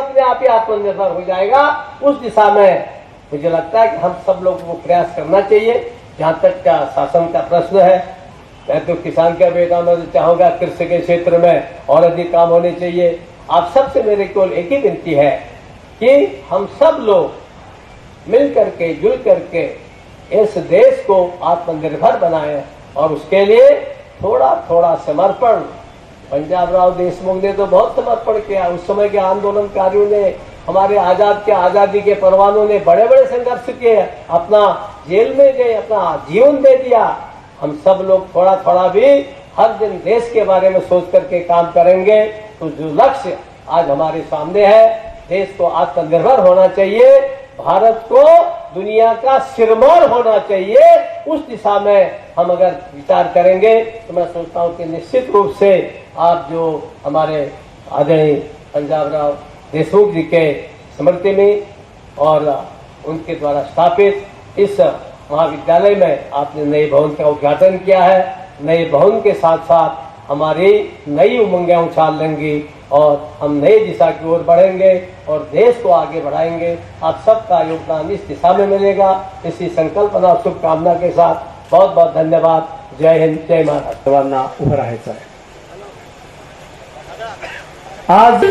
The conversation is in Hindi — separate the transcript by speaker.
Speaker 1: अपने आप ही आत्मनिर्भर हो जाएगा। उस दिशा में मुझे लगता है कि हम सब लोगों को प्रयास करना चाहिए। जहाँ तक का शासन का प्रश्न है, मैं तो किसान का बेटा, मैं तो चाहूँगा कृषि के क्षेत्र में और अधिक काम होने चाहिए। आप सबसे मेरे केवल एक ही विनती है कि हम सब लोग मिल करके जुल करके इस देश को आत्मनिर्भर बनाएं और उसके लिए थोड़ा थोड़ा समर्पण। पंजाबराव देशमुख ने तो बहुत समर्पण किया। उस समय के आंदोलनकारियों ने, हमारे आजादी के परवानों ने बड़े बड़े संघर्ष किए, अपना जेल में गए, अपना जीवन दे दिया। हम सब लोग थोड़ा थोड़ा भी हर दिन देश के बारे में सोच करके काम करेंगे तो जो लक्ष्य आज हमारे सामने है, देश को आत्मनिर्भर होना चाहिए, भारत को दुनिया का सिरमौर होना चाहिए, उस दिशा में हम अगर विचार करेंगे तो मैं सोचता हूं कि निश्चित रूप से आप जो हमारे आदरणीय पंजाबराव देशमुख जी के स्मृति में और उनके द्वारा स्थापित इस महाविद्यालय में आपने नए भवन का उद्घाटन किया है। नए भवन के साथ साथ हमारी नई उमंगें उछाल लेंगी और हम नई दिशा की ओर बढ़ेंगे और देश को आगे बढ़ाएंगे। आप सबका योगदान इस दिशा में मिलेगा। इसी संकल्पना और शुभकामना के साथ बहुत बहुत धन्यवाद। जय हिंद, जय महाराष्ट्र।
Speaker 2: सर्वांना उभं राहायचं आहे आज